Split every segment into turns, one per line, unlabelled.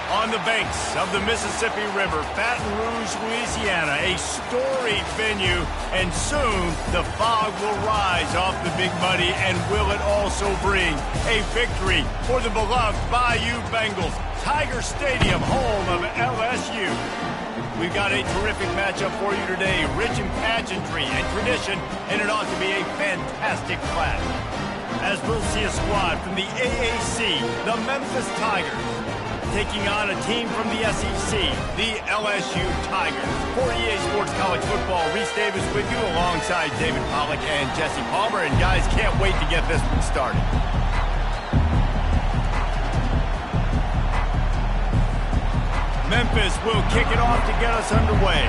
On the banks of the Mississippi River, Baton Rouge, Louisiana, a storied venue, and soon the fog will rise off the Big Muddy, and will it also bring a victory for the beloved Bayou Bengals. Tiger Stadium, home of LSU. We've got a terrific matchup for you today, rich in pageantry and tradition, and it ought to be a fantastic clash. As we'll see a squad from the AAC, the Memphis Tigers, taking on a team from the SEC, the LSU Tigers. For EA Sports College Football, Reese Davis with you alongside David Pollack and Jesse Palmer. And guys, can't wait to get this one started. Memphis will kick it off to get us underway.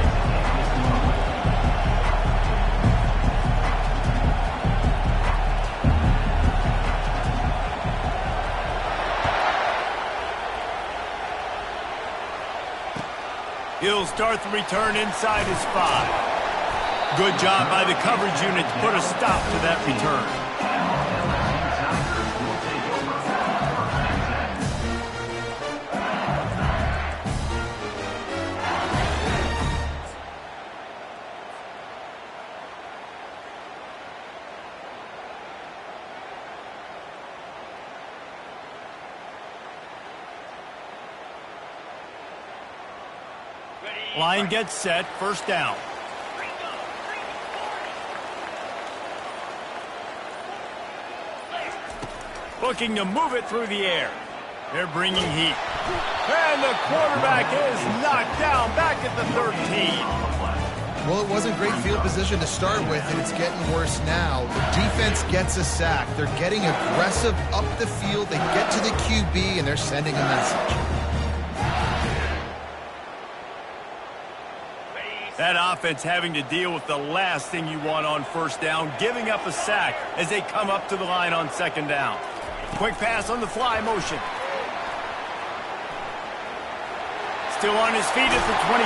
He'll start the return inside his 5. Good job by the coverage unit to put a stop to that return. Line gets set, first down. Looking to move it through the air. They're bringing heat. And the quarterback is knocked down back at the 13.
Well, it wasn't great field position to start with, and it's getting worse now. The defense gets a sack. They're getting aggressive up the field. They get to the QB, and they're sending a message.
That offense having to deal with the last thing you want on first down, giving up a sack as they come up to the line on second down. Quick pass on the fly motion. Still on his feet at the 25.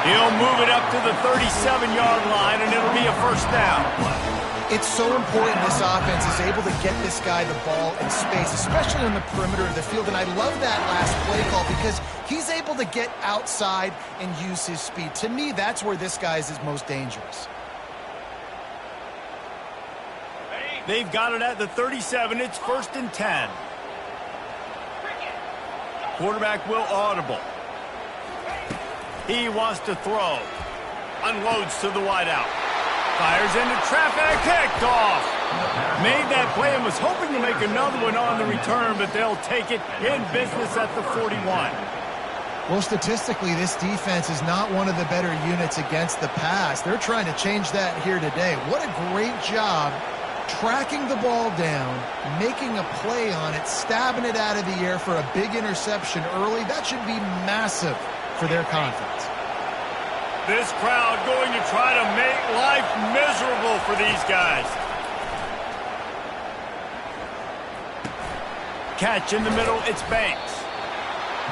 He'll move it up to the 37-yard line, and it'll be a first down.
It's so important this offense is able to get this guy the ball in space, especially on the perimeter of the field. And I love that last play call because he's able to get outside and use his speed. To me, that's where this guy is his most dangerous.
They've got it at the 37. It's 1st and 10. Quarterback will audible. He wants to throw. Unloads to the wideout. Fires into traffic, kicked off. Made that play and was hoping to make another one on the return, but they'll take it in business at the 41.
Well, statistically, this defense is not one of the better units against the pass. They're trying to change that here today. What a great job tracking the ball down, making a play on it, stabbing it out of the air for a big interception early. That should be massive for their confidence.
This crowd going to try to make life miserable for these guys. Catch in the middle, it's Banks.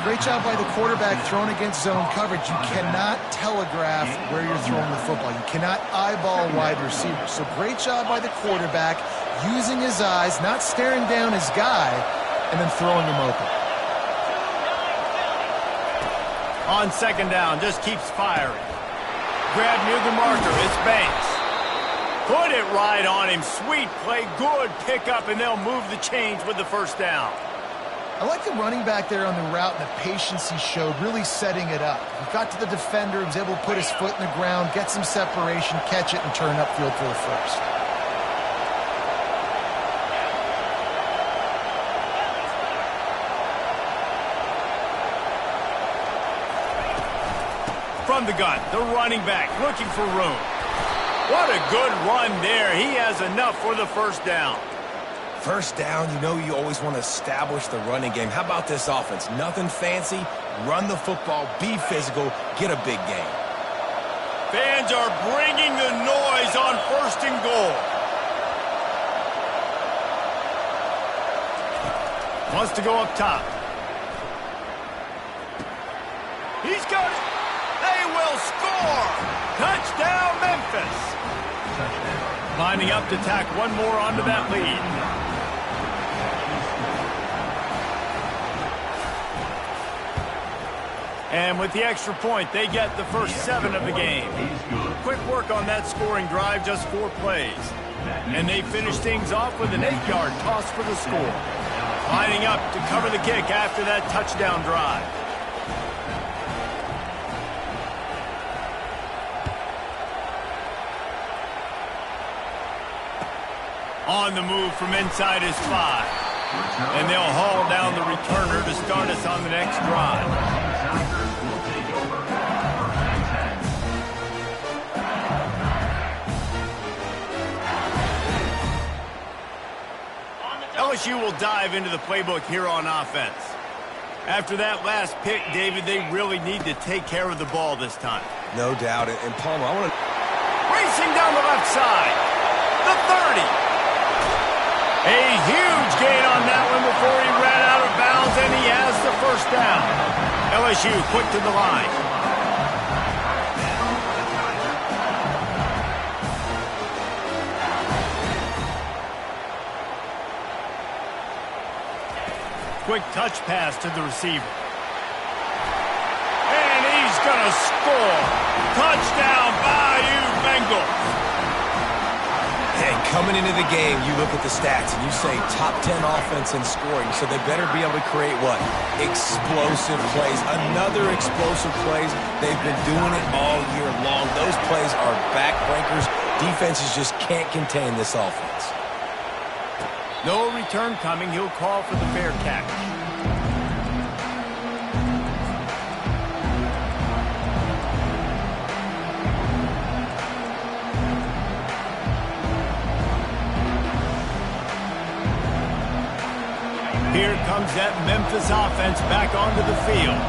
Great job by the quarterback throwing against zone coverage. You cannot telegraph where you're throwing the football. You cannot eyeball wide receivers. So great job by the quarterback using his eyes, not staring down his guy, and then throwing him open.
On second down, just keeps firing. Grab near the marker, it's Banks. Put it right on him, sweet play, good pickup, and they'll move the chains with the first down.
I like the running back there on the route and the patience he showed, really setting it up. He got to the defender, was able to put his foot in the ground, get some separation, catch it, and turn upfield for the first.
From the gun, the running back looking for room. What a good run there. He has enough for the first down.
First down, you know you always want to establish the running game. How about this offense? Nothing fancy. Run the football, be physical, get a big gain.
Fans are bringing the noise on 1st and goal. Wants to go up top. He's got it. They will score. Touchdown, Memphis. Lining up to tack one more onto that lead. And with the extra point, they get the first 7 of the game. Quick work on that scoring drive, just 4 plays. And they finish things off with an 8-yard toss for the score. Lining up to cover the kick after that touchdown drive. On the move from inside his 5. And they'll haul down the returner to start us on the next drive. LSU will dive into the playbook here on offense. After that last pick, David, they really need to take care of the ball this time.
No doubt. And Palmer, I want to...
Racing down the left side. The 30. A huge gain on that one before he ran out of bounds, and he has the first down. LSU quick to the line. Quick touch pass to the receiver. And he's going to score. Touchdown, Bayou Bengals.
Hey, coming into the game, you look at the stats and you say top 10 offense in scoring, so they better be able to create what? Explosive plays. Another explosive plays. They've been doing it all year long. Those plays are backbreakers. Defenses just can't contain this offense.
No return coming. He'll call for the fair catch. Here comes that Memphis offense back onto the field.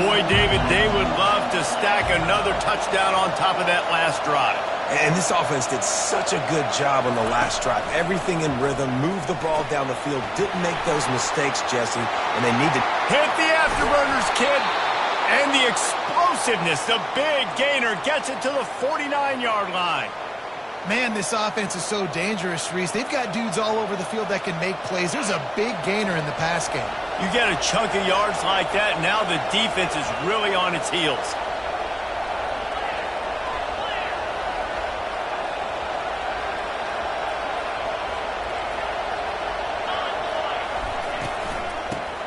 Boy, David, they would love to stack another touchdown on top of that last drive.
And this offense did such a good job on the last drive. Everything in rhythm, moved the ball down the field, didn't make those mistakes, Jesse, and they need to...
Hit the afterburners, kid! And the explosiveness, the big gainer gets it to the 49-yard line.
Man, this offense is so dangerous, Reese. They've got dudes all over the field that can make plays. There's a big gainer in the pass game.
You get a chunk of yards like that, and now the defense is really on its heels.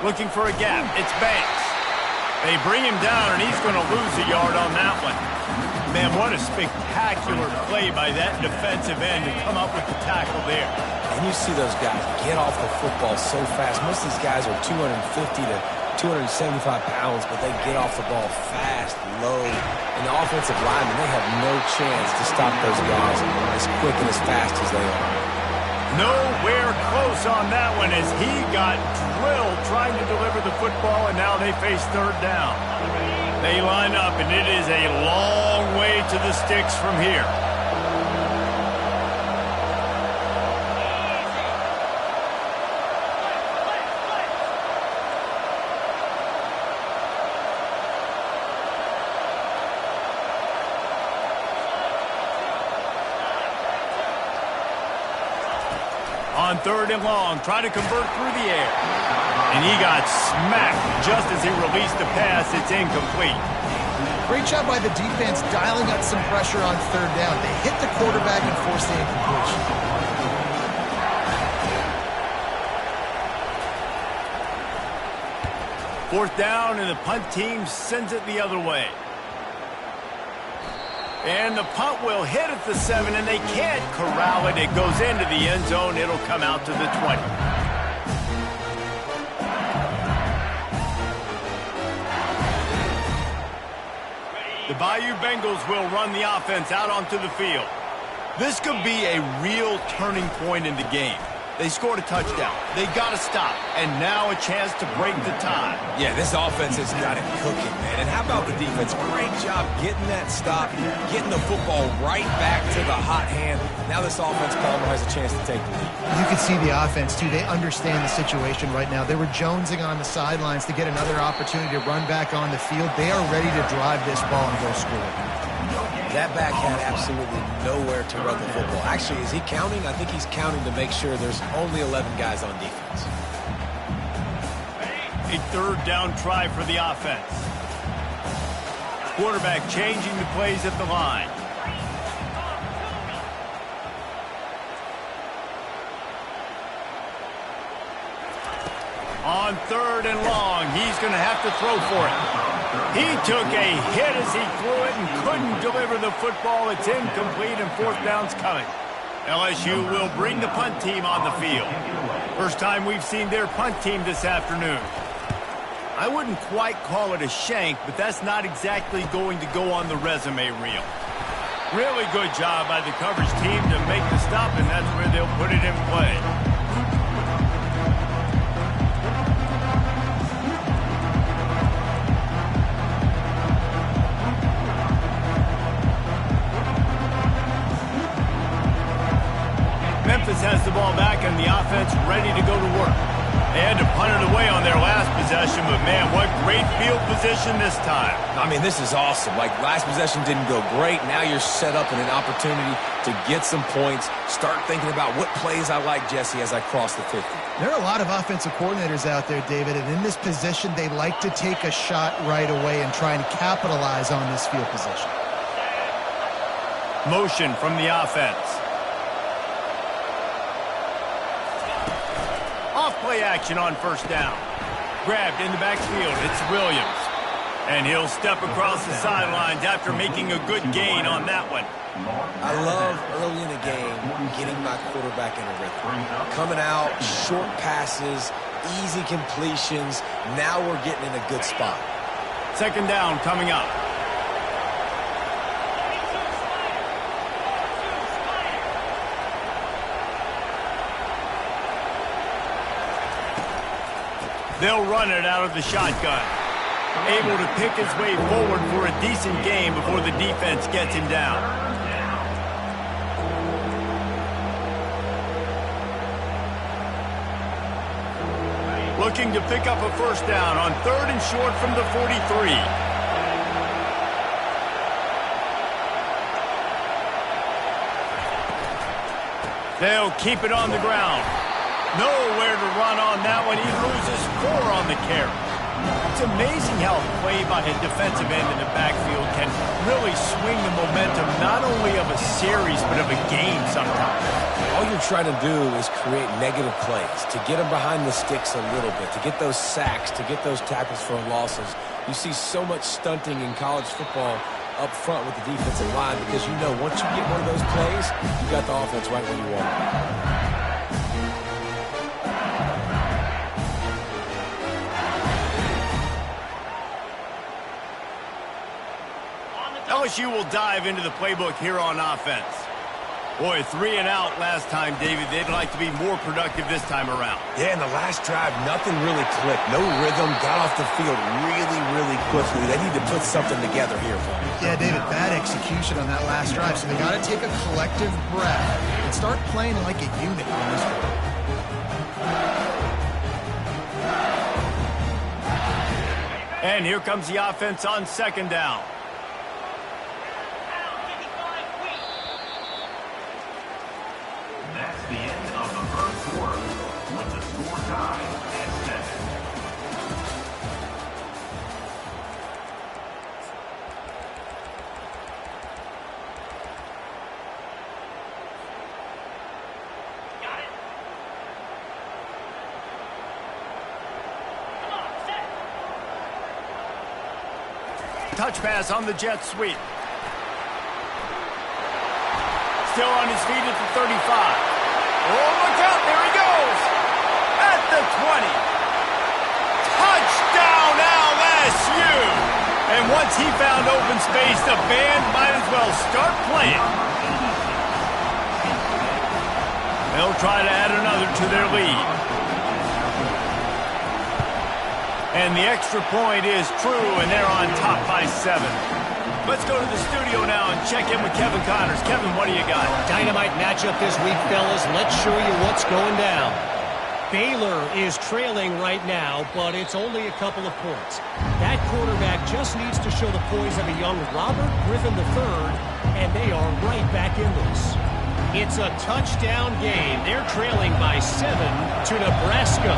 Looking for a gap. It's Banks. They bring him down, and he's going to lose a yard on that one. Man, what a spectacular play by that defensive end to come up with the tackle there.
And you see those guys get off the football so fast. Most of these guys are 250 to 275 pounds, but they get off the ball fast, low. And the offensive linemen, they have no chance to stop those guys as quick and as fast as they are.
Nowhere close on that one as he got drilled trying to deliver the football, and now they face third down. They line up, and it is a long way to the sticks from here. On third and long, trying to convert through the air. And he got smacked just as he released the pass. It's incomplete.
Great job by the defense dialing up some pressure on third down. They hit the quarterback and forced the incompletion.
Fourth down, and the punt team sends it the other way. And the punt will hit at the 7, and they can't corral it. It goes into the end zone. It'll come out to the 20. The Bayou Bengals will run the offense out onto the field. This could be a real turning point in the game. They scored a touchdown. They got to stop. And now a chance to break the tie.
Yeah, this offense has got it cooking, man. And how about the defense? Great job getting that stop, getting the football right back to the hot hand. Now this offense, Palmer, has a chance to take the lead.
You can see the offense, too. They understand the situation right now. They were jonesing on the sidelines to get another opportunity to run back on the field. They are ready to drive this ball and go score.
That back had absolutely nowhere to run the football. Actually, is he counting? I think he's counting to make sure there's only 11 guys on defense.
A third down try for the offense. Quarterback changing the plays at the line. On 3rd and long, he's going to have to throw for it. He took a hit as he threw it and couldn't deliver the football. It's incomplete and 4th down's coming. LSU will bring the punt team on the field. First time we've seen their punt team this afternoon. I wouldn't quite call it a shank, but that's not exactly going to go on the resume reel. Really good job by the coverage team to make the stop, and that's where they'll put it in play. Memphis has the ball back and the offense ready to go to work. They had to punt it away on their last possession, but man, what great field position this time.
I mean, this is awesome. Like, last possession didn't go great. Now you're set up in an opportunity to get some points. Start thinking about what plays I like, Jesse, as I cross the 50.
There are a lot of offensive coordinators out there, David, and in this position, they like to take a shot right away and try and capitalize on this field position.
Motion from the offense. Off-play action on 1st down. Grabbed in the backfield. It's Williams. And he'll step across the sidelines after making a good gain on that one.
I love early in the game getting my quarterback in a rhythm. Coming out, short passes, easy completions. Now we're getting in a good spot.
2nd down coming up. They'll run it out of the shotgun. Able to pick his way forward for a decent game before the defense gets him down. Looking to pick up a 1st down on 3rd and short from the 43. They'll keep it on the ground. Nowhere to run on that one. He loses 4 on the carry. It's amazing how a play by a defensive end in the backfield can really swing the momentum not only of a series but of a game sometimes.
All you're trying to do is create negative plays, to get them behind the sticks a little bit, to get those sacks, to get those tackles for losses. You see so much stunting in college football up front with the defensive line because you know once you get one of those plays, you got the offense right where you want it.
LSU will dive into the playbook here on offense. Boy, 3 and out last time, David. They'd like to be more productive this time around.
Yeah, in the last drive, nothing really clicked. No rhythm, got off the field really, really quickly. They need to put something together here for me.
Yeah, David, bad execution on that last drive, so they got to take a collective breath and start playing like a unit on this one.
And here comes the offense on 2nd down.
That's the end of the 1st quarter with the score tied at 7.
Got it. Come on, set.
Touch pass on the jet sweep. Still on his feet at the 35. Oh, look out. There he goes. At the 20. Touchdown, LSU. And once he found open space, the band might as well start playing. They'll try to add another to their lead. And the extra point is true, and they're on top by 7. Let's go to the studio now and check in with Kevin Connors. Kevin, what do you got?
Dynamite matchup this week, fellas. Let's show you what's going down. Baylor is trailing right now, but it's only a couple of points. That quarterback just needs to show the poise of a young Robert Griffin III, and they are right back in this. It's a touchdown game. They're trailing by 7 to Nebraska.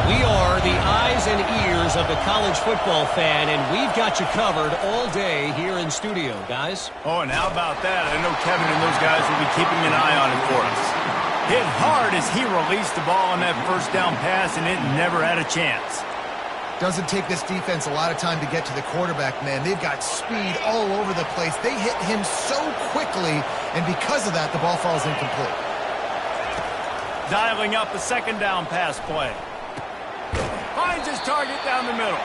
We are the eyes and ears of the college football fan, and we've got you covered all day here in studio, guys.
Oh, and how about that? I know Kevin and those guys will be keeping an eye on it for us. Hit hard as he released the ball on that first down pass, and it never had a chance.
Doesn't take this defense a lot of time to get to the quarterback, man. They've got speed all over the place. They hit him so quickly, and because of that, the ball falls incomplete.
Dialing up the second down pass play. Finds his target down the middle.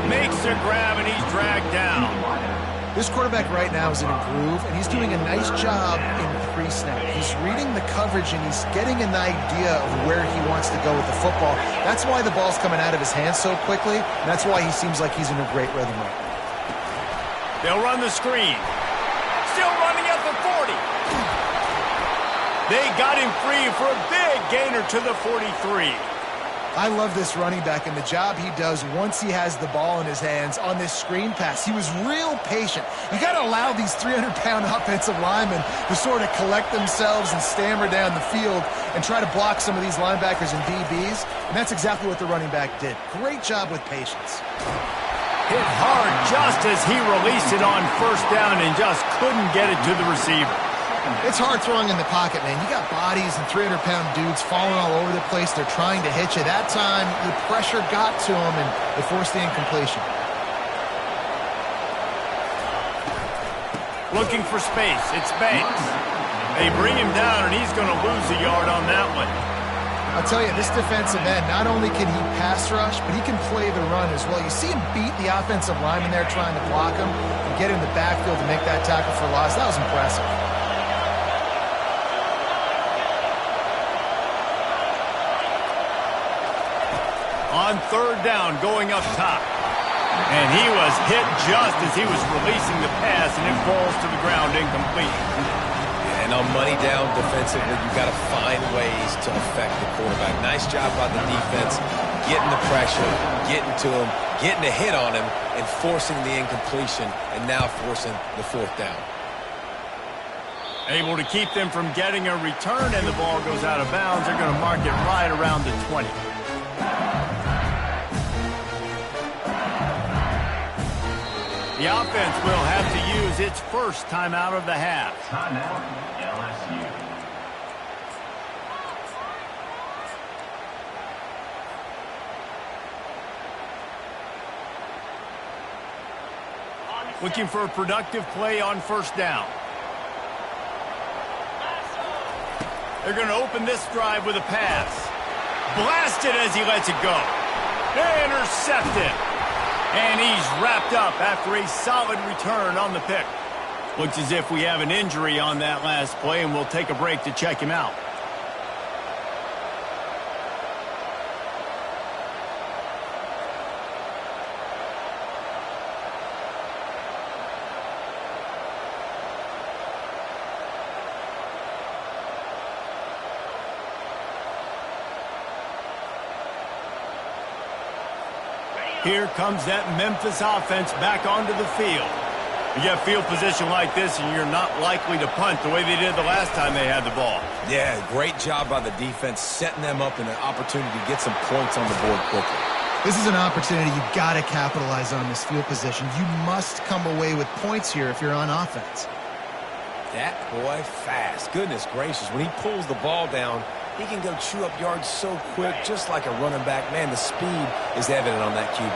Makes a grab, and he's dragged down.
This quarterback right now is in a groove, and he's doing a nice job in pre-snap. He's reading the coverage, and he's getting an idea of where he wants to go with the football. That's why the ball's coming out of his hands so quickly, and that's why he seems like he's in a great rhythm right now.
They'll run the screen. Still running at the 40. They got him free for a big gainer to the 43.
I love this running back and the job he does once he has the ball in his hands on this screen pass. He was real patient. You got to allow these 300-pound offensive linemen to sort of collect themselves and stammer down the field and try to block some of these linebackers and DBs, and that's exactly what the running back did. Great job with patience.
Hit hard just as he released it on first down and just couldn't get it to the receiver.
It's hard throwing in the pocket, man. You got bodies and 300-pound dudes falling all over the place. They're trying to hit you. That time, the pressure got to them, and it forced the incompletion.
Looking for space. It's Banks. They bring him down, and he's going to lose a yard on that one.
I'll tell you, this defensive end, not only can he pass rush, but he can play the run as well. You see him beat the offensive lineman there trying to block him and get in the backfield to make that tackle for loss. That was impressive.
On third down, going up top. And he was hit just as he was releasing the pass, and it falls to the ground incomplete.
And on money down defensively, you've got to find ways to affect the quarterback. Nice job by the defense, getting the pressure, getting to him, getting a hit on him, and forcing the incompletion, and now forcing the fourth down.
Able to keep them from getting a return, and the ball goes out of bounds. They're going to mark it right around the 20. The offense will have to use its first timeout of the half.
Timeout, LSU.
Looking for a productive play on first down. They're going to open this drive with a pass. Blasted as he lets it go. Intercepted. And he's wrapped up after a solid return on the pick. Looks as if we have an injury on that last play, and we'll take a break to check him out. Here comes that Memphis offense back onto the field. You get field position like this, and you're not likely to punt the way they did the last time they had the ball.
Yeah, great job by the defense, setting them up in an opportunity to get some points on the board quickly.
This is an opportunity you've got to capitalize on this field position. You must come away with points here if you're on offense.
That boy fast. Goodness gracious, when he pulls the ball down, he can go chew up yards so quick, just like a running back. Man, the speed is evident on that QB.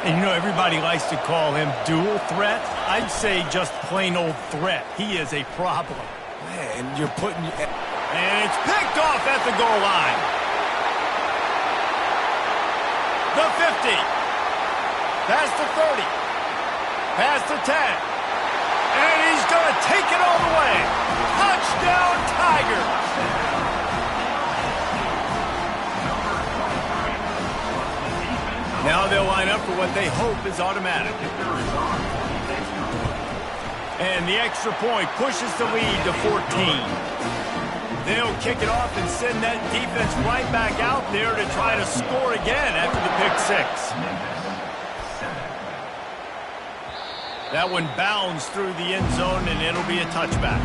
And you know, everybody likes to call him dual threat. I'd say just plain old threat. He is a problem.
Man, you're putting...
And it's picked off at the goal line. The 50. Past the 30. Past the 10. And he's going to take it all the way. Touchdown, Tigers. Now they'll line up for what they hope is automatic. And the extra point pushes the lead to 14. They'll kick it off and send that defense right back out there to try to score again after the pick six. That one bounds through the end zone, and it'll be a touchback.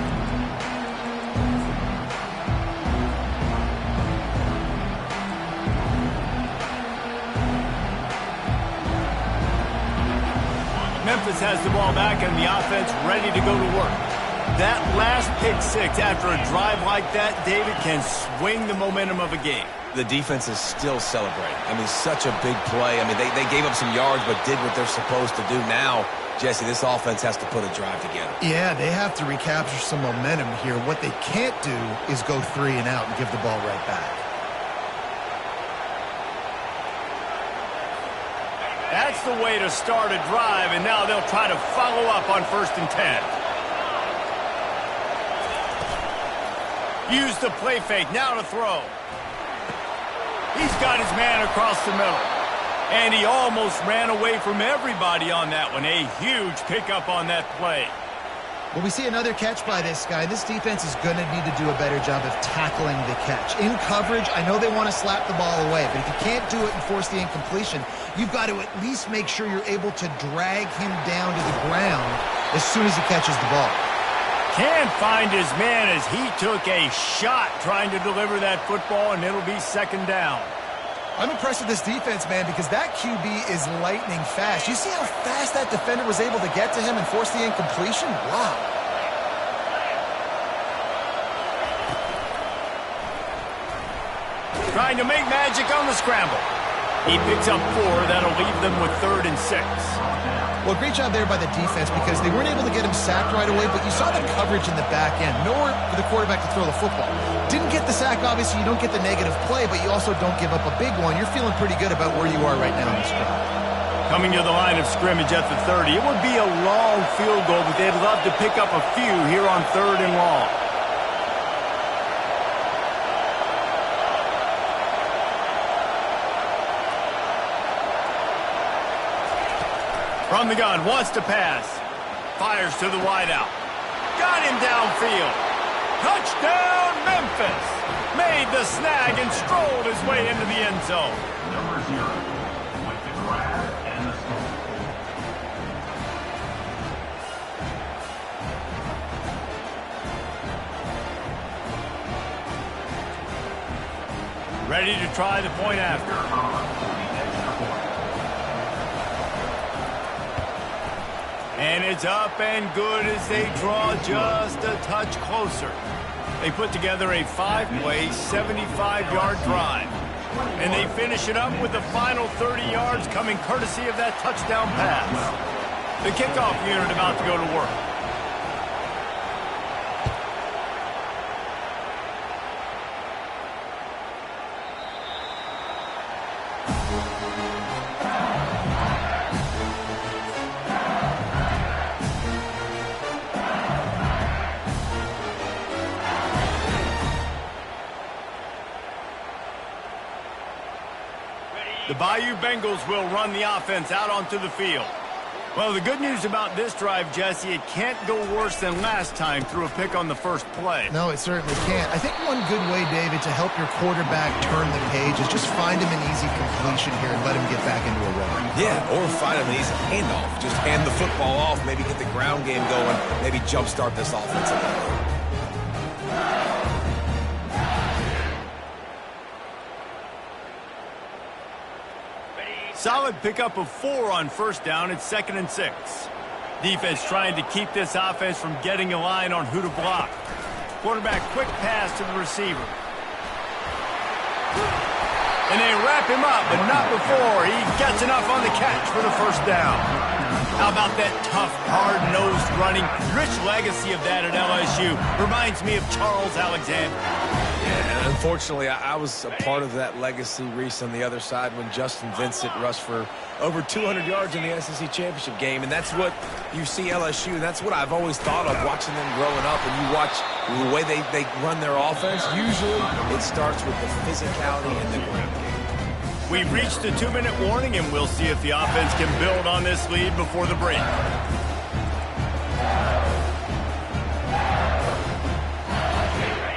Memphis has the ball back and the offense ready to go to work. That last pick six after a drive like that, David, can swing the momentum of a game.
The defense is still celebrating. I mean, such a big play. I mean, they gave up some yards but did what they're supposed to do. Now, Jesse, this offense has to put a drive together.
Yeah, they have to recapture some momentum here. What they can't do is go 3 and out and give the ball right back.
That's the way to start a drive, and now they'll try to follow up on 1st and 10. Use the play fake, now to throw. He's got his man across the middle. And he almost ran away from everybody on that one. A huge pickup on that play.
Well, we see another catch by this guy. This defense is going to need to do a better job of tackling the catch. In coverage, I know they want to slap the ball away, but if you can't do it and force the incompletion, you've got to at least make sure you're able to drag him down to the ground as soon as he catches the ball.
Can't find his man as he took a shot trying to deliver that football, and it'll be 2nd down.
I'm impressed with this defense, man, because that QB is lightning fast. You see how fast that defender was able to get to him and force the incompletion? Wow.
Trying to make magic on the scramble. He picks up 4. That'll leave them with 3rd and 6.
Well, great job there by the defense because they weren't able to get him sacked right away, but you saw the coverage in the back end. Nowhere for the quarterback to throw the football. Didn't get the sack, obviously. You don't get the negative play, but you also don't give up a big one. You're feeling pretty good about where you are right now in this drive.
Coming to the line of scrimmage at the 30. It would be a long field goal, but they'd love to pick up a few here on 3rd and long. From the gun, wants to pass. Fires to the wideout. Got him downfield. Touchdown, Memphis. Made the snag and strolled his way into the end zone.
Number 0, with the grab and the score.
Ready to try the point after. And it's up and good as they draw just a touch closer. They put together a 5-play, 75-yard drive. And they finish it up with the final 30 yards coming courtesy of that touchdown pass. The kickoff unit about to go to work. The Bayou Bengals will run the offense out onto the field. Well, the good news about this drive, Jesse, it can't go worse than last time through a pick on the first play.
No, it certainly can't. I think one good way, David, to help your quarterback turn the page is just find him an easy completion here and let him get back into a rhythm.
Yeah, or find him an easy handoff. Just hand the football off, maybe get the ground game going, maybe jumpstart this offense a little bit.
Solid pickup of 4 on 1st down. It's 2nd and 6. Defense trying to keep this offense from getting a line on who to block. Quarterback quick pass to the receiver. And they wrap him up, but not before he gets enough on the catch for the 1st down. How about that tough, hard-nosed running? Rich legacy of that at LSU. Reminds me of Charles Alexander.
And unfortunately, I was a part of that legacy, Reese, on the other side when Justin Vincent rushed for over 200 yards in the SEC Championship game. And that's what you see LSU. That's what I've always thought of watching them growing up. And you watch the way they run their offense. Usually, it starts with the physicality and the ground game.
We've reached the 2-minute warning, and we'll see if the offense can build on this lead before the break.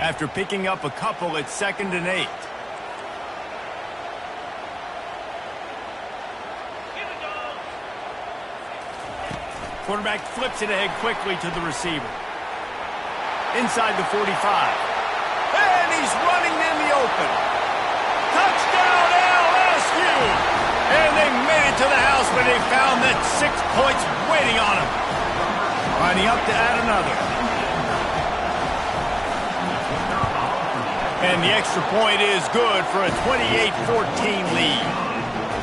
After picking up a couple, it's 2nd and 8. Quarterback flips it ahead quickly to the receiver. Inside the 45. And he's running in the open. Touchdown, LSU! And they made it to the house, but they found that 6 points way waiting on him. Lining up to add another. And the extra point is good for a 28-14 lead.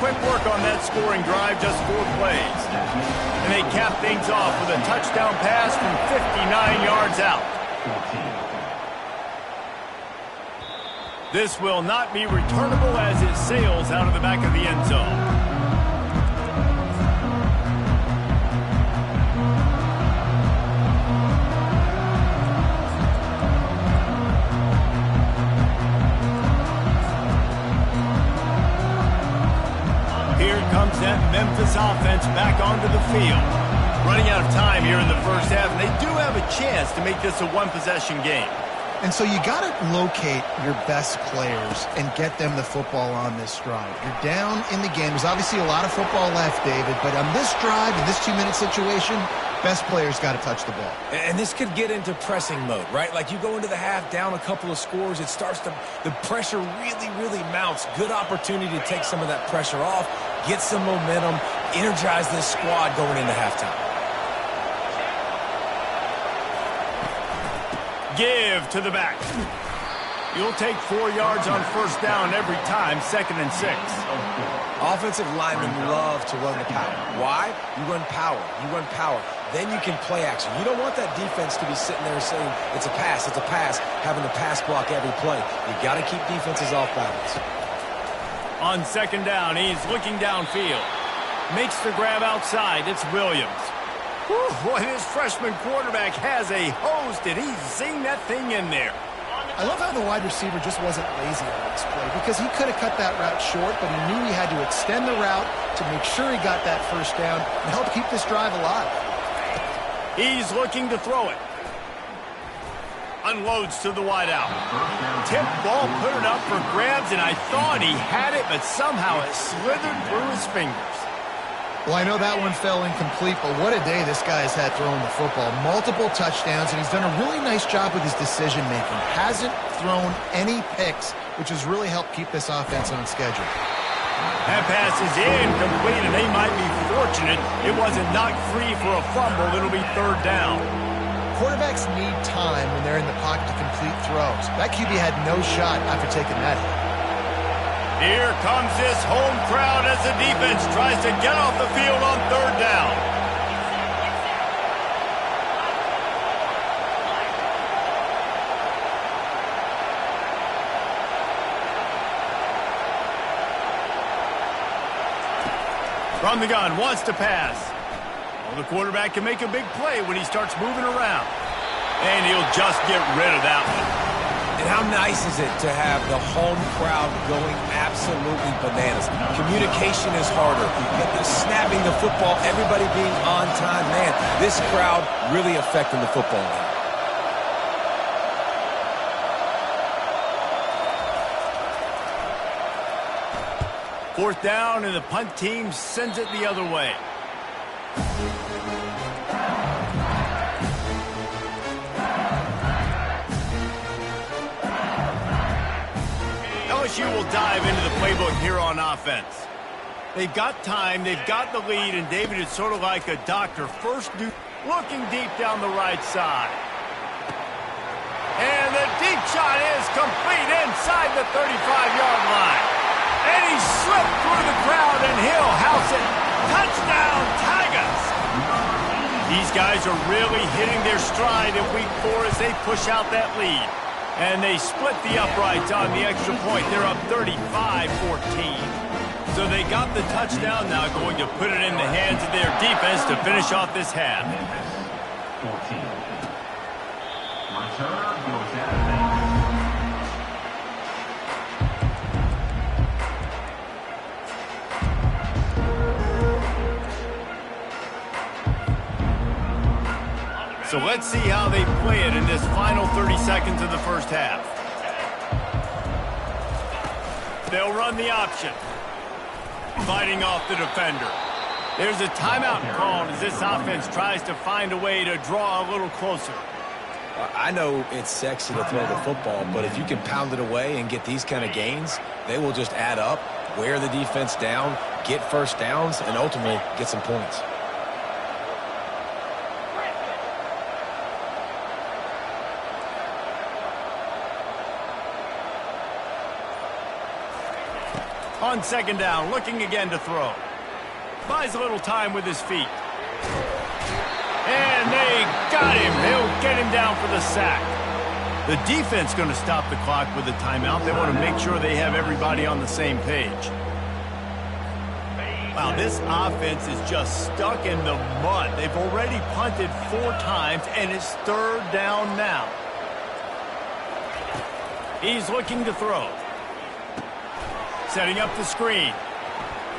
Quick work on that scoring drive, just 4 plays. And they cap things off with a touchdown pass from 59 yards out. This will not be returnable as it sails out of the back of the end zone. Here comes that Memphis offense back onto the field. Running out of time here in the first half, and they do have a chance to make this a one-possession game.
And so you got to locate your best players and get them the football on this drive. You're down in the game. There's obviously a lot of football left, David, but on this drive, in this 2-minute situation, best players got to touch the ball.
And this could get into pressing mode, right? Like you go into the half down a couple of scores, it starts to, the pressure really mounts. Good opportunity to take some of that pressure off, get some momentum, energize this squad going into halftime.
Give to the back. You'll take 4 yards on first down every time, 2nd and 6.
Offensive linemen love to run the power. Why? You run power. You run power. Then you can play action. You don't want that defense to be sitting there saying, it's a pass, having to pass block every play. You got to keep defenses off balance.
On 2nd down, he's looking downfield. Makes the grab outside. It's Williams. Whew, boy, this freshman quarterback has a host, and he's zinged that thing in there.
I love how the wide receiver just wasn't lazy on this play because he could have cut that route short, but he knew he had to extend the route to make sure he got that first down and help keep this drive alive.
He's looking to throw it. Unloads to the wideout. Tip ball, put it up for grabs, and I thought he had it, but somehow it slithered through his fingers.
Well, I know that one fell incomplete, but what a day this guy has had throwing the football. Multiple touchdowns, and he's done a really nice job with his decision-making. Hasn't thrown any picks, which has really helped keep this offense on schedule.
That pass is incomplete, and they might be fortunate it wasn't knocked free for a fumble. It'll be 3rd down.
Quarterbacks need time when they're in the pocket to complete throws. That QB had no shot after taking that hit.
Here comes this home crowd as the defense tries to get off the field on 3rd down. From the gun, wants to pass. Well, the quarterback can make a big play when he starts moving around. And he'll just get rid of that one.
And how nice is it to have the home crowd going absolutely bananas? Communication is harder. The snapping the football, everybody being on time. Man, this crowd really affecting the football game.
4th down, and the punt team sends it the other way. LSU will dive into the playbook here on offense. They've got time, they've got the lead, and David is sort of like a doctor. First, looking deep down the right side. And the deep shot is complete inside the 35-yard line. And he slipped through the crowd, and he'll house it. Touchdown, Tigers! These guys are really hitting their stride in week 4 as they push out that lead. And they split the uprights on the extra point. They're up 35-14. So they got the touchdown, now going to put it in the hands of their defense to finish off this half.
14. Return goes out of bounds.
So let's see how they play it in this final 30 seconds of the first half. They'll run the option. Fighting off the defender. There's a timeout called as this offense tries to find a way to draw a little closer.
I know it's sexy to throw the football, but if you can pound it away and get these kind of gains, they will just add up, wear the defense down, get first downs, and ultimately get some points.
On second down, looking again to throw. Buys a little time with his feet. And they got him. They'll get him down for the sack. The defense going to stop the clock with a timeout. They want to make sure they have everybody on the same page. Wow, this offense is just stuck in the mud. They've already punted 4 times, and it's third down now. He's looking to throw. Setting up the screen.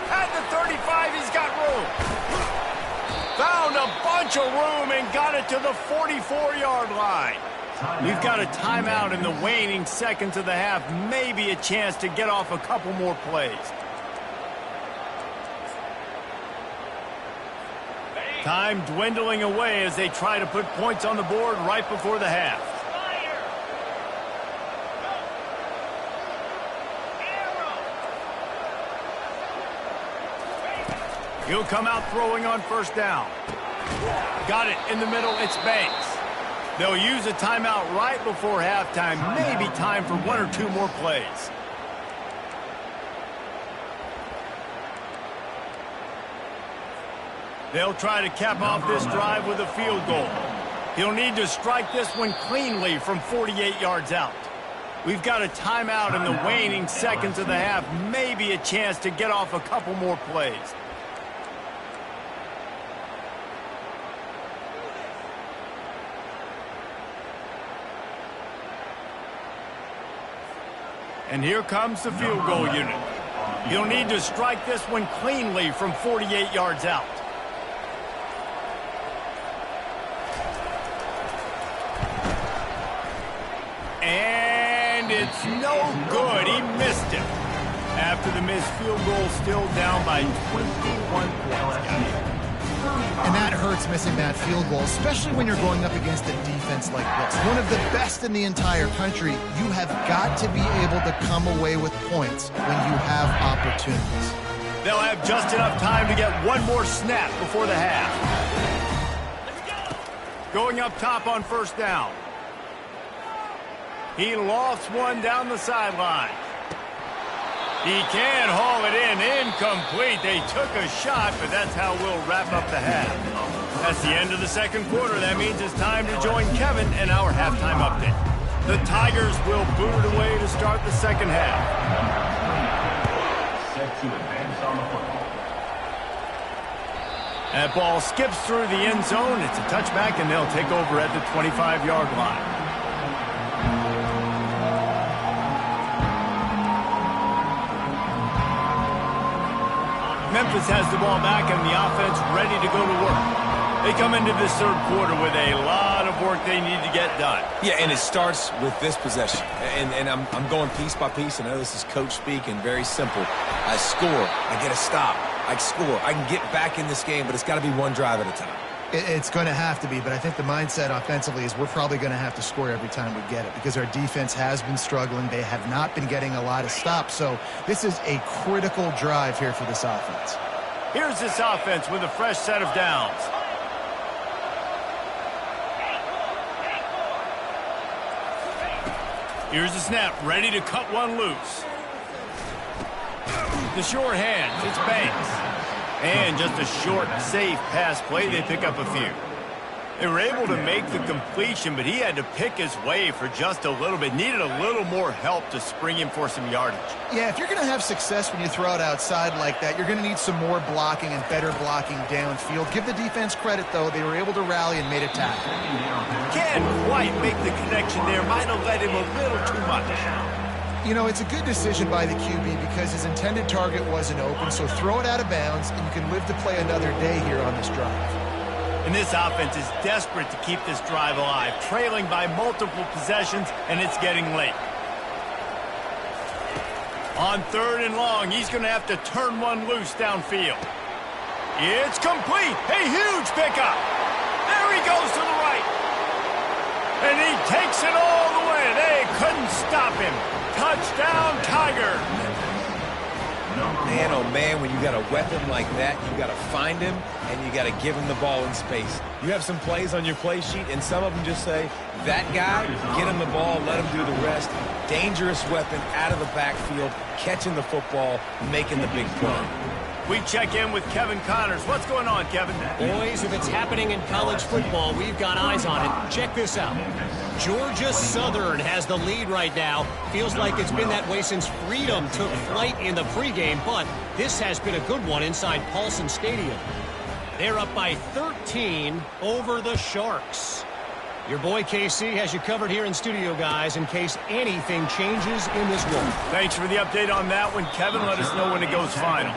At the 35, he's got room. Found a bunch of room and got it to the 44-yard line. We've got a timeout in the waning seconds of the half. Maybe a chance to get off a couple more plays. Time dwindling away as they try to put points on the board right before the half. He'll come out throwing on first down. Got it in the middle. It's Banks. They'll use a timeout right before halftime. Maybe time for 1 or 2 more plays. They'll try to cap off this drive with a field goal. He'll need to strike this one cleanly from 48 yards out. We've got a timeout in the waning seconds of the half. Maybe a chance to get off a couple more plays. And here comes the field goal unit. He'll need to strike this one cleanly from 48 yards out. And it's no good. He missed it. After the missed field goal, still down by 21 points.
And that hurts, missing that field goal, especially when you're going up against a defense like this. One of the best in the entire country. You have got to be able to come away with points when you have opportunities.
They'll have just enough time to get one more snap before the half. Going up top on first down. He lofts one down the sideline. He can haul it in. Incomplete. They took a shot, but that's how we'll wrap up the half. That's the end of the second quarter. That means it's time to join Kevin in our halftime update. The Tigers will boot it away to start the second half.
Set to advance on the football.
That ball skips through the end zone. It's a touchback, and they'll take over at the 25-yard line. Memphis has the ball back and the offense ready to go to work. They come into this third quarter with a lot of work they need to get done.
Yeah, and it starts with this possession. And I'm going piece by piece. I know this is coach speak and very simple. I score. I get a stop. I score. I can get back in this game, but it's got to be one drive at a time.
It's going to have to be, but I think the mindset offensively is we're probably going to have to score every time we get it because our defense has been struggling. They have not been getting a lot of stops, so this is a critical drive here for this offense.
Here's this offense with a fresh set of downs. Here's the snap, ready to cut one loose. The short hands, it's Banks. And just a short, safe pass play, they pick up a few. They were able to make the completion, but he had to pick his way for just a little bit. Needed a little more help to spring him for some yardage.
Yeah, if you're going to have success when you throw it outside like that, you're going to need some more blocking and better blocking downfield. Give the defense credit, though. They were able to rally and made a tackle.
Can't quite make the connection there. Might have let him a little too much.
You know, it's a good decision by the QB because his intended target wasn't open, so throw it out of bounds, and you can live to play another day here on this drive.
And this offense is desperate to keep this drive alive, trailing by multiple possessions, and it's getting late. On third and long, he's going to have to turn one loose downfield. It's complete. A huge pickup. There he goes to the right. And he takes it all the way. They couldn't stop him. Touchdown, Tigers.
Man, oh man, when you got a weapon like that, you got to find him and you got to give him the ball in space. You have some plays on your play sheet, and some of them just say, that guy, get him the ball, let him do the rest. Dangerous weapon out of the backfield, catching the football, making the big play.
We check in with Kevin Connors. What's going on, Kevin?
Boys, if it's happening in college football, we've got eyes on it. Check this out. Georgia Southern has the lead right now. Feels like it's been that way since Freedom took flight in the pregame, but this has been a good one inside Paulson Stadium. They're up by 13 over the Sharks. Your boy KC has you covered here in studio, guys, in case anything changes in this one.
Thanks for the update on that one, Kevin. Let us know when it goes final.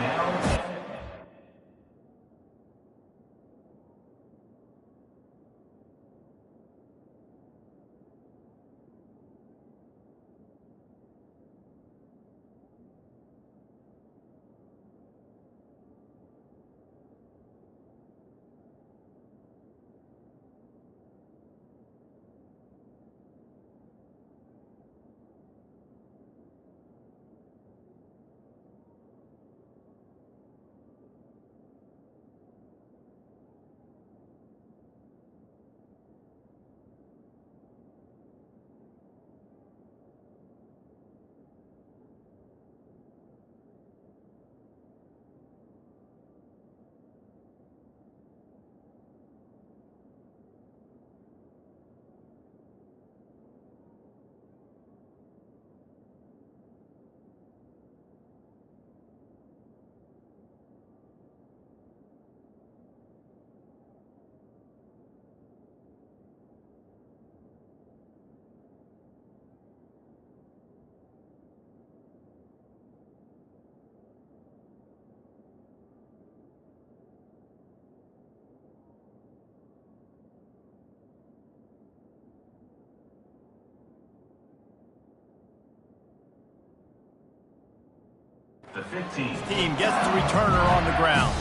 The 15th
team gets the returner on the ground.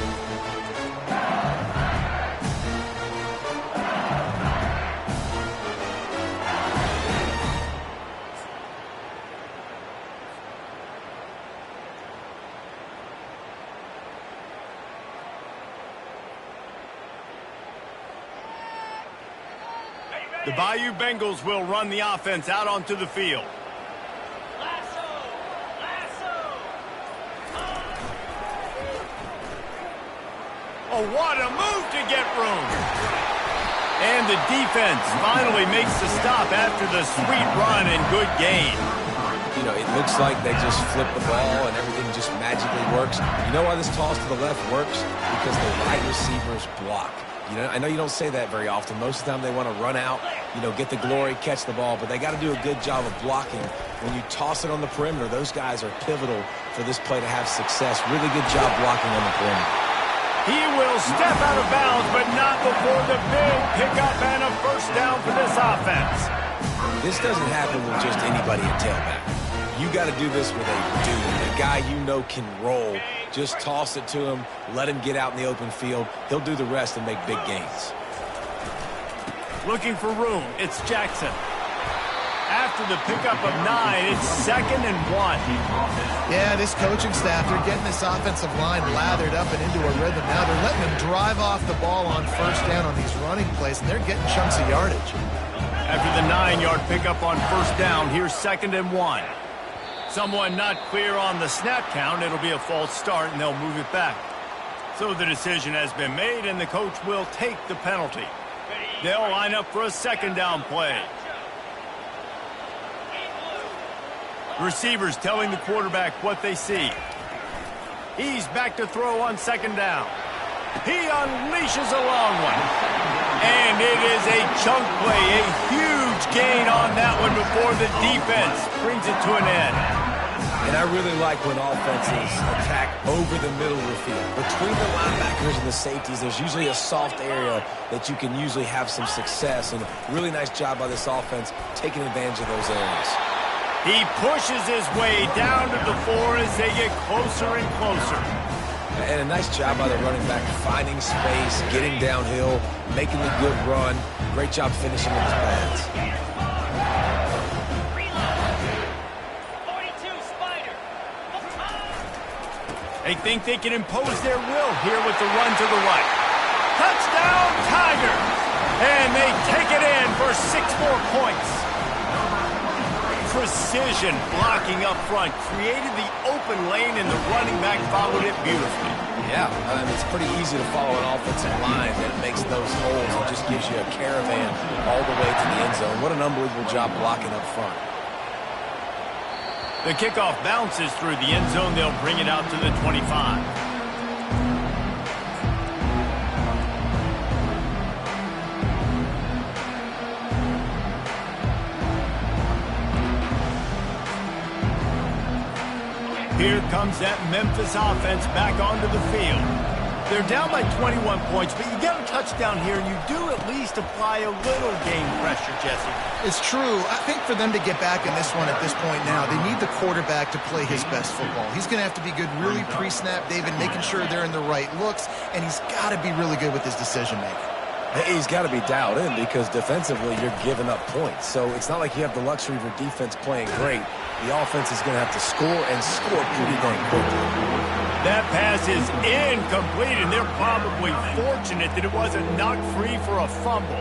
The Bayou Bengals will run the offense out onto the field. Oh, what a move to get room. And the defense finally makes the stop after the sweet run and good gain.
You know, it looks like they just flip the ball and everything just magically works. You know why this toss to the left works? Because the wide receivers block. You know, I know you don't say that very often. Most of the time they want to run out, you know, get the glory, catch the ball, but they got to do a good job of blocking. When you toss it on the perimeter, those guys are pivotal for this play to have success. Really good job blocking on the perimeter.
He will step out of bounds, but not before the big pickup and a first down for this offense.
This doesn't happen with just anybody at tailback. You got to do this with a dude, a guy you know can roll. Just toss it to him, let him get out in the open field. He'll do the rest and make big gains.
Looking for room, it's Jackson. After the pickup of 9, it's 2nd and 1.
Yeah, this coaching staff, they're getting this offensive line lathered up and into a rhythm now. They're letting them drive off the ball on first down on these running plays, and they're getting chunks of yardage.
After the 9-yard pickup on first down, here's 2nd and 1. Someone not clear on the snap count. It'll be a false start, and they'll move it back. So the decision has been made, and the coach will take the penalty. They'll line up for a 2nd down play. Receivers telling the quarterback what they see. He's back to throw on 2nd down. He unleashes a long one. And it is a chunk play, a huge gain on that one before the defense brings it to an end.
And I really like when offenses attack over the middle of the field. Between the linebackers and the safeties, there's usually a soft area that you can usually have some success. And really nice job by this offense taking advantage of those areas.
He pushes his way down to the 4 as they get closer and closer.
And a nice job by the running back, finding space, getting downhill, making the good run. Great job finishing with his pads.
They think they can impose their will here with the run to the right. Touchdown, Tigers! And they take it in for 6 more points. Precision blocking up front created the open lane, and the running back followed it beautifully.
Yeah, it's pretty easy to follow an offensive line that makes those holes and just gives you a caravan all the way to the end zone. What an unbelievable job blocking up front.
The kickoff bounces through the end zone. They'll bring it out to the 25. Here comes that Memphis offense back onto the field. They're down by 21 points, but you get a touchdown here, and you do at least apply a little game pressure, Jesse.
It's true. I think for them to get back in this one at this point now, they need the quarterback to play his best football. He's going to have to be good really pre-snap, David, making sure they're in the right looks, and he's got to be really good with his decision-making.
He's got to be dialed in because defensively you're giving up points. So it's not like you have the luxury of your defense playing great. The offense is going to have to score and score pretty dang quickly.
That pass is incomplete, and they're probably fortunate that it wasn't knocked free for a fumble.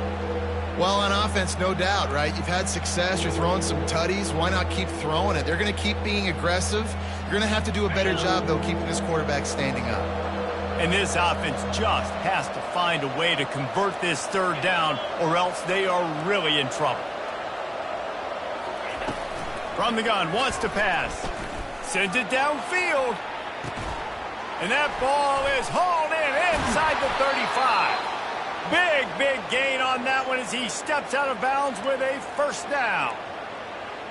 Well, on offense, no doubt, right? You've had success. You're throwing some tutties. Why not keep throwing it? They're going to keep being aggressive. You're going to have to do a better job, though, keeping this quarterback standing up.
And this offense just has to find a way to convert this third down, or else they are really in trouble. From the gun, wants to pass. Sends it downfield. And that ball is hauled in inside the 35. Big gain on that one as he steps out of bounds with a first down.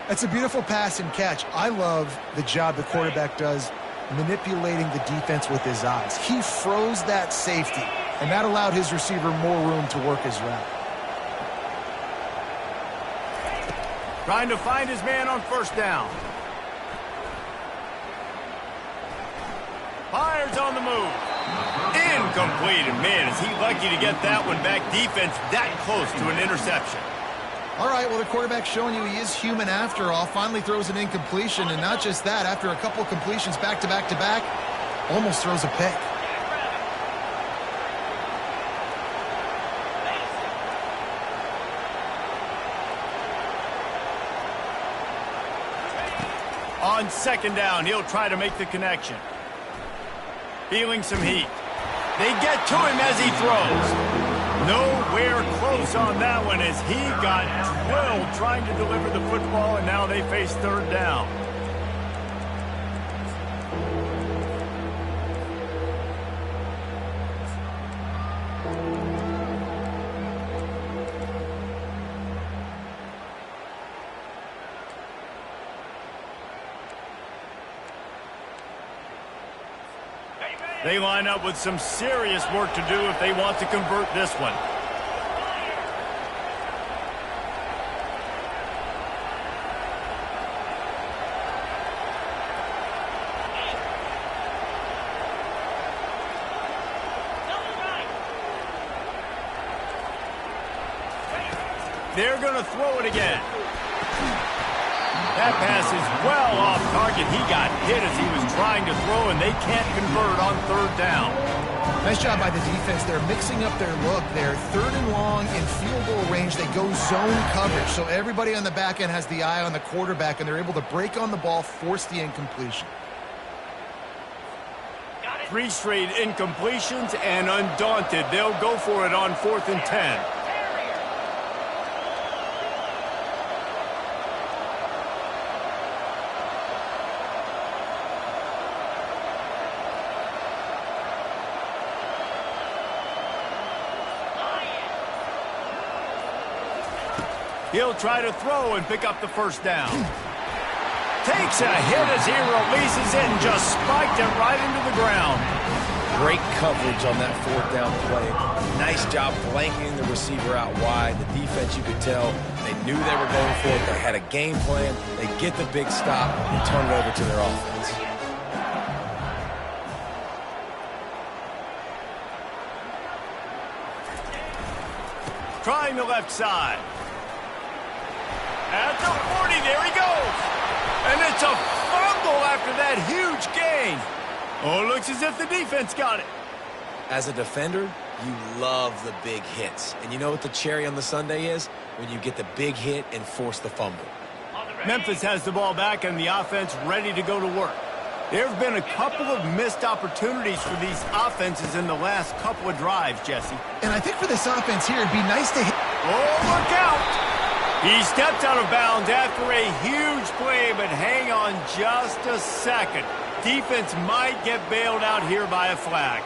That's a beautiful pass and catch. I love the job the quarterback does manipulating the defense with his eyes. He froze that safety, and that allowed his receiver more room to work his route.
Trying to find his man on first down. Fires on the move. Incomplete, and man, is he lucky to get that one back. Defense that close to an interception.
All right, well, the quarterback's showing you he is human after all. Finally throws an incompletion, and not just that, after a couple of completions back-to-back-to-back, almost throws a pick.
On second down, he'll try to make the connection. Feeling some heat. They get to him as he throws. Nowhere close on that one as he got drilled trying to deliver the football, and now they face third down. They line up with some serious work to do if they want to convert this one. They're going to throw it again. That pass is well off target. He got hit as he was trying to throw, and they can't convert on third down.
Nice job by the defense. They're mixing up their look. They're third and long in field goal range. They go zone coverage, so everybody on the back end has the eye on the quarterback, and they're able to break on the ball, force the incompletion.
3 straight incompletions, and undaunted, they'll go for it on 4th and 10. He'll try to throw and pick up the first down. Takes a hit as he releases it and just spiked it right into the ground.
Great coverage on that 4th down play. Nice job blanketing the receiver out wide. The defense, you could tell, they knew they were going for it. They had a game plan. They get the big stop and turn it over to their offense.
Trying the left side. At the 40, there he goes. And it's a fumble after that huge gain. Oh, looks as if the defense got it.
As a defender, you love the big hits. And you know what the cherry on the sundae is? When you get the big hit and force the fumble.
Memphis has the ball back and the offense ready to go to work. There have been a couple of missed opportunities for these offenses in the last couple of drives, Jesse.
And I think for this offense here, it'd be nice to hit.
Oh, look out! He stepped out of bounds after a huge play, but hang on just a second. Defense might get bailed out here by a flag.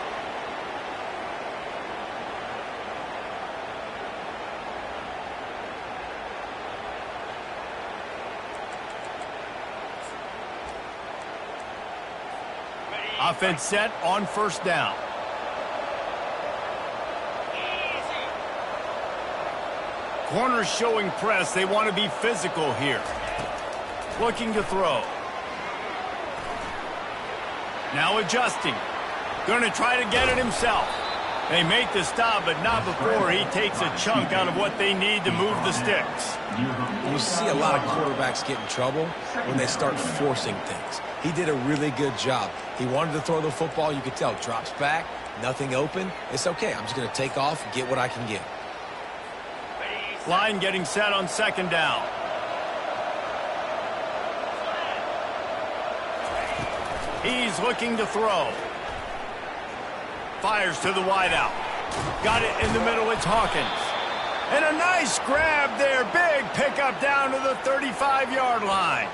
Offense set on first down. Corners showing press. They want to be physical here. Looking to throw. Now adjusting. Going to try to get it himself. They make the stop, but not before he takes a chunk out of what they need to move the sticks.
You see a lot of quarterbacks get in trouble when they start forcing things. He did a really good job. He wanted to throw the football. You could tell. Drops back, nothing open. It's okay. I'm just going to take off and get what I can get.
Line getting set on second down. He's looking to throw. Fires to the wideout. Got it in the middle. It's Hawkins. And a nice grab there. Big pickup down to the 35-yard line.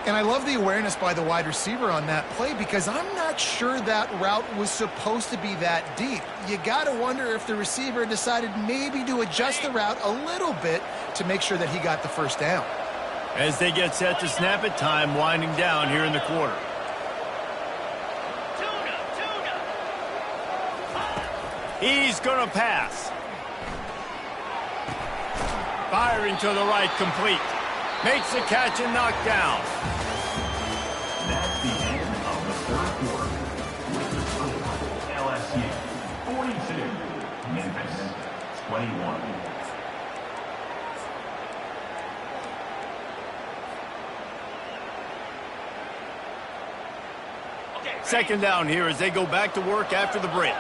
And I love the awareness by the wide receiver on that play because I'm not sure that route was supposed to be that deep. You got to wonder if the receiver decided maybe to adjust the route a little bit to make sure that he got the first down.
As they get set to snap it, time winding down here in the quarter. He's going to pass. Firing to the right, complete. Makes the catch and knocked down.
That's the end of the third quarter. With the score, LSU 42, Memphis 21.
Second down here as they go back to work after the break.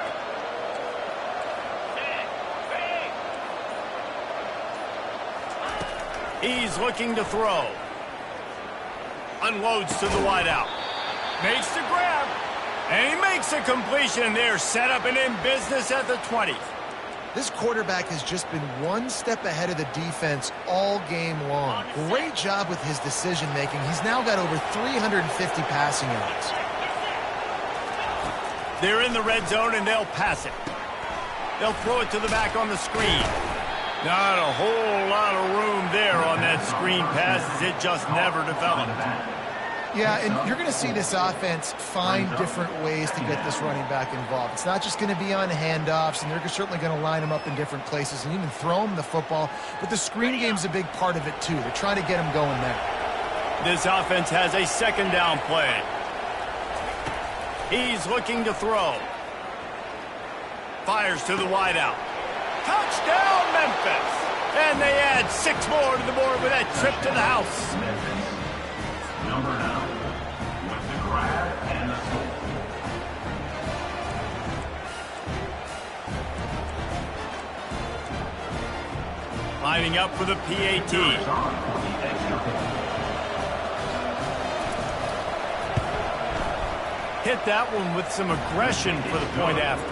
He's looking to throw. Unloads to the wideout. Makes the grab. And he makes a completion. They're set up and in business at the 20.
This quarterback has just been one step ahead of the defense all game long. Great job with his decision-making. He's now got over 350 passing yards.
They're in the red zone, and they'll pass it. They'll throw it to the back on the screen. Not a whole lot of room there on that screen pass as it just never developed.
Yeah, and you're going to see this offense find different ways to get this running back involved. It's not just going to be on handoffs, and they're certainly going to line him up in different places and even throw him the football. But the screen game's a big part of it, too. They're trying to get him going there.
This offense has a second down play. He's looking to throw. Fires to the wideout. Touchdown, Memphis! And they add 6 more to the board with that trip to the house.
Memphis, number 9, with the grab and the score.
Lining up for the PAT. Hit that one with some aggression for the point after.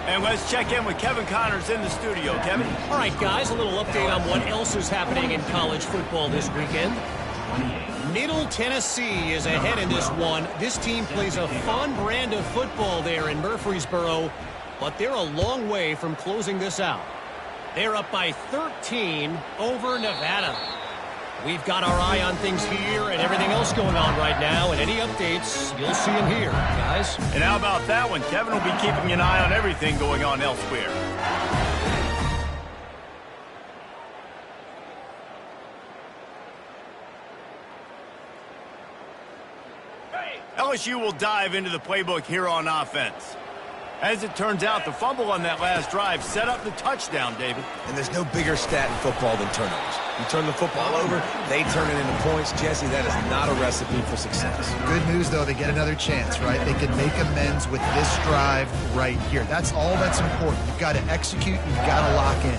And let's check in with Kevin Connors in the studio. Kevin?
All right, guys, a little update on what else is happening in college football this weekend. Middle Tennessee is ahead in this one. This team plays a fun brand of football there in Murfreesboro, but they're a long way from closing this out. They're up by 13 over Nevada. We've got our eye on things here and everything else going on right now, and any updates, you'll see them here, guys.
And how about that one? Kevin will be keeping an eye on everything going on elsewhere. LSU will dive into the playbook here on offense. As it turns out, the fumble on that last drive set up the touchdown, David.
And there's no bigger stat in football than turnovers. You turn the football over, they turn it into points. Jesse, that is not a recipe for success.
Good news, though, they get another chance, right? They can make amends with this drive right here. That's all that's important. You've got to execute, you've got to lock in.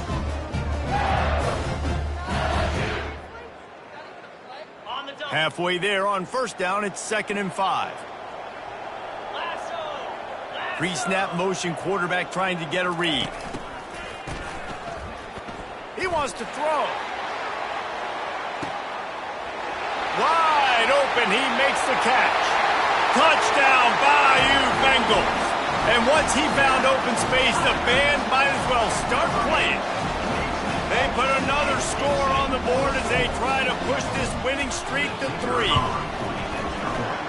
Halfway there on first down, it's 2nd and 5. Pre-snap motion, quarterback trying to get a read. He wants to throw. Wide open, he makes the catch. Touchdown, Bayou Bengals. And once he found open space, the band might as well start playing. They put another score on the board as they try to push this winning streak to 3.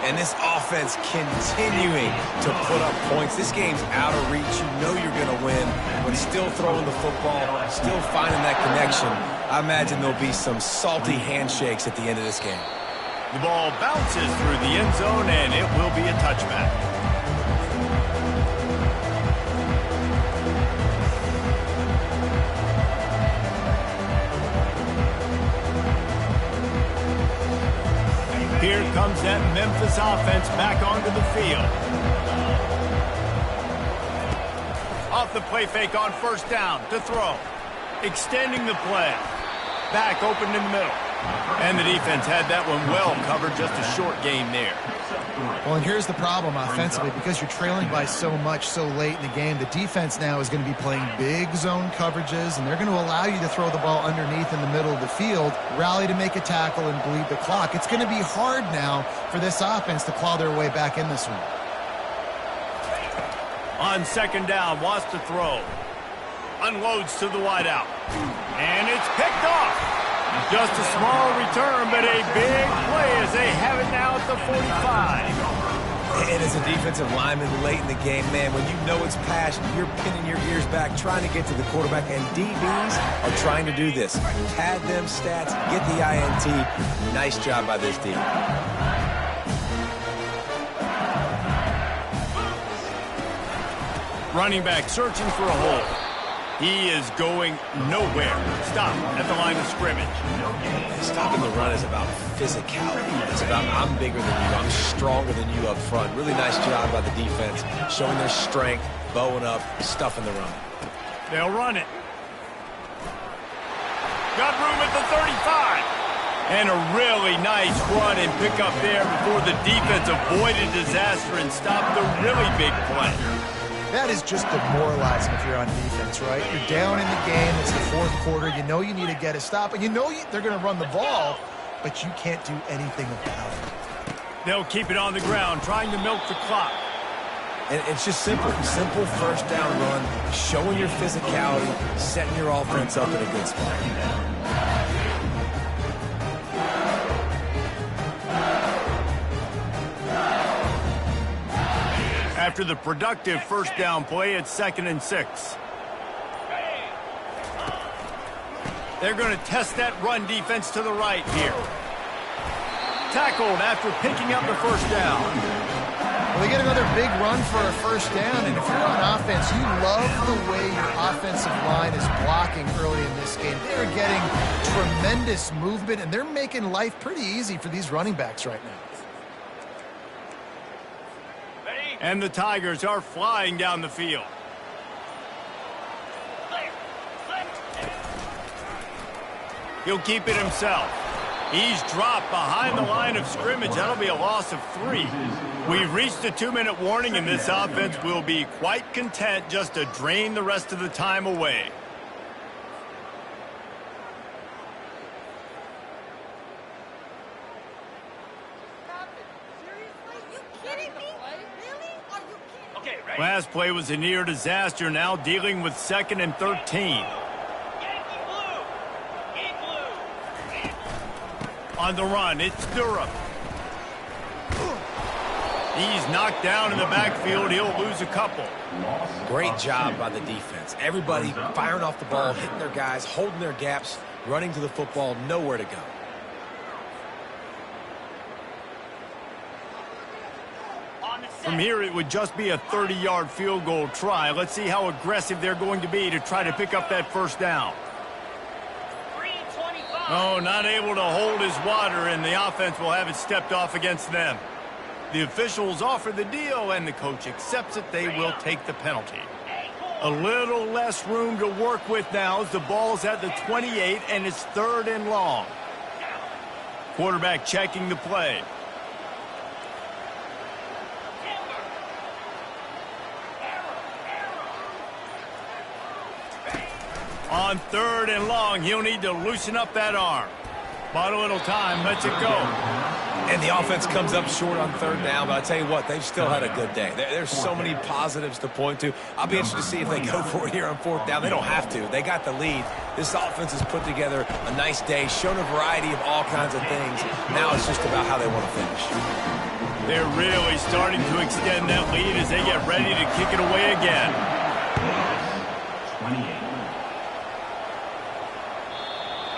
And this offense continuing to put up points. This game's out of reach. You know you're going to win, but still throwing the football, still finding that connection. I imagine there'll be some salty handshakes at the end of this game.
The ball bounces through the end zone, and it will be a touchback. Here comes that Memphis offense back onto the field. Off the play fake on first down to throw. Extending the play. Back open in the middle. And the defense had that one well covered, just a short game there.
Well, and here's the problem offensively. Because you're trailing by so much so late in the game, the defense now is going to be playing big zone coverages, and they're going to allow you to throw the ball underneath in the middle of the field, rally to make a tackle, and bleed the clock. It's going to be hard now for this offense to claw their way back in this one.
On second down, wants to throw. Unloads to the wideout. And it's picked off. Just a small return, but a big play as they have it now at the 45.
And as a defensive lineman late in the game, man, when you know it's passed, you're pinning your ears back, trying to get to the quarterback, and DBs are trying to do this. Pad them stats, get the INT. Nice job by this D.
Running back searching for a hole. He is going nowhere. Stop at the line of scrimmage.
Stopping the run is about physicality. It's about I'm bigger than you, I'm stronger than you up front. Really nice job by the defense, showing their strength, bowing up, stuffing the run.
They'll run it. Got room at the 35. And a really nice run and pick up there before the defense avoided disaster and stopped the really big play.
That is just demoralizing if you're on defense, right? You're down in the game. It's the fourth quarter. You know you need to get a stop, and you know they're going to run the ball, but you can't do anything about it.
They'll keep it on the ground, trying to milk the clock.
And it's just simple. Simple first down run, showing your physicality, setting your offense up in a good spot.
After the productive first down play, it's 2nd and 6. They're going to test that run defense to the right here. Tackled after picking up the first down.
Well, they get another big run for a first down, and if you're on offense, you love the way your offensive line is blocking early in this game. They're getting tremendous movement, and they're making life pretty easy for these running backs right now.
And the Tigers are flying down the field. He'll keep it himself. He's dropped behind the line of scrimmage. That'll be a loss of 3. We've reached a 2-minute warning, and this offense will be quite content just to drain the rest of the time away. Last play was a near disaster, now dealing with 2nd and 13. On the run, it's Durham. He's knocked down in the backfield. He'll lose a couple.
Great job by the defense. Everybody firing off the ball, hitting their guys, holding their gaps, running to the football, nowhere to go.
On the
From here, it would just be a 30-yard field goal try. Let's see how aggressive they're going to be to try to pick up that first down. Oh, not able to hold his water, and the offense will have it stepped off against them. The officials offer the deal, and the coach accepts it. They will take the penalty. A little less room to work with now as the ball's at the 28, and it's 3rd and long. Quarterback checking the play. On 3rd and long, he'll need to loosen up that arm. But a little time, lets it go.
And the offense comes up short on 3rd down, but I tell you what, they've still had a good day. There's so many positives to point to. I'll be interested to see if they go for it here on 4th down. They don't have to. They got the lead. This offense has put together a nice day, shown a variety of all kinds of things. Now it's just about how they want to finish.
They're really starting to extend that lead as they get ready to kick it away again.
28.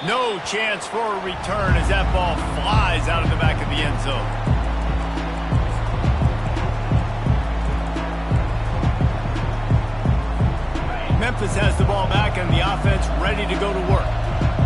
No chance for a return as that ball flies out of the back of the end zone. Memphis has the ball back and the offense ready to go to work.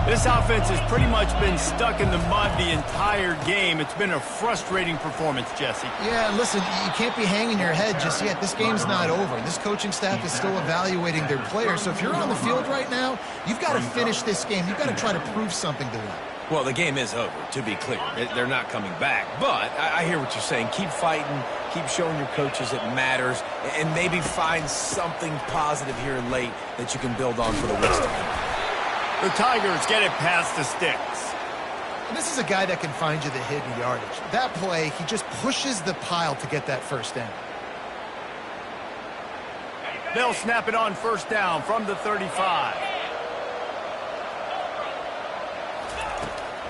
This offense has pretty much been stuck in the mud the entire game. It's been a frustrating performance, Jesse.
Yeah, listen, you can't be hanging your head just yet. This game's not over. This coaching staff is still evaluating their players. So if you're on the field right now, you've got to finish this game. You've got to try to prove something to them.
Well, the game is over, to be clear. They're not coming back. But I hear what you're saying. Keep fighting. Keep showing your coaches it matters. And maybe find something positive here in late that you can build on for the weeks to come.
The Tigers get it past the sticks.
And this is a guy that can find you the hidden yardage. That play, he just pushes the pile to get that first down.
They'll snap it on 1st down from the 35.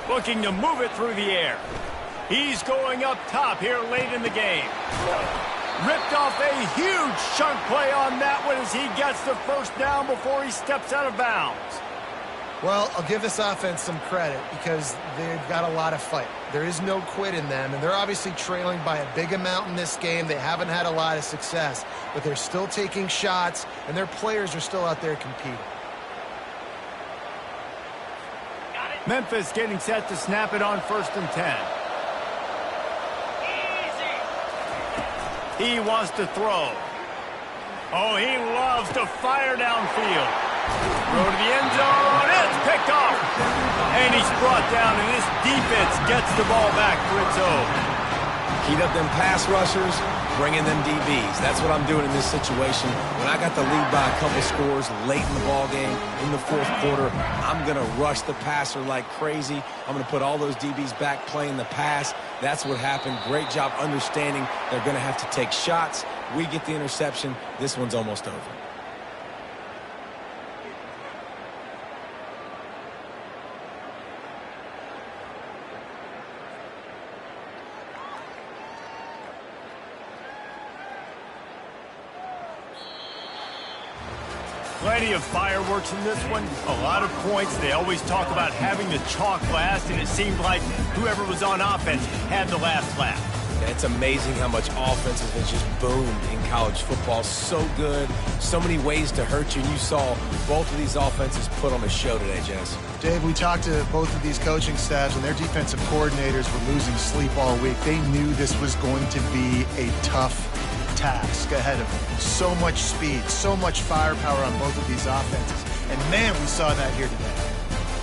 Looking to move it through the air. He's going up top here late in the game. Ripped off a huge chunk play on that one as he gets the first down before he steps out of bounds.
Well, I'll give this offense some credit because they've got a lot of fight. There is no quit in them, and they're obviously trailing by a big amount in this game. They haven't had a lot of success, but they're still taking shots, and their players are still out there competing.
Memphis getting set to snap it on 1st and 10. He wants to throw. Oh, he loves to fire downfield. Throw to the end zone. It's picked off. And he's brought down, and this defense gets the ball back for its own.
Heat up them pass rushers, bring in them DBs. That's what I'm doing in this situation. When I got the lead by a couple scores late in the ball game, in the 4th quarter, I'm going to rush the passer like crazy. I'm going to put all those DBs back playing the pass. That's what happened. Great job understanding they're going to have to take shots. We get the interception. This one's almost over.
Plenty of fireworks in this one. A lot of points. They always talk about having the chalk last, and it seemed like whoever was on offense had the last laugh.
It's amazing how much offense has just boomed in college football. So good. So many ways to hurt you. And you saw both of these offenses put on a show today, Jess.
Dave, we talked to both of these coaching staffs, and their defensive coordinators were losing sleep all week. They knew this was going to be a tough task ahead of them. So much speed, so much firepower on both of these offenses. And, man, we saw that here today.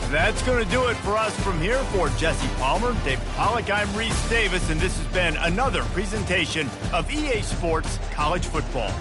That's going to do it for us from here. For Jesse Palmer, Dave Pollack, I'm Reese Davis, and this has been another presentation of EA Sports College Football.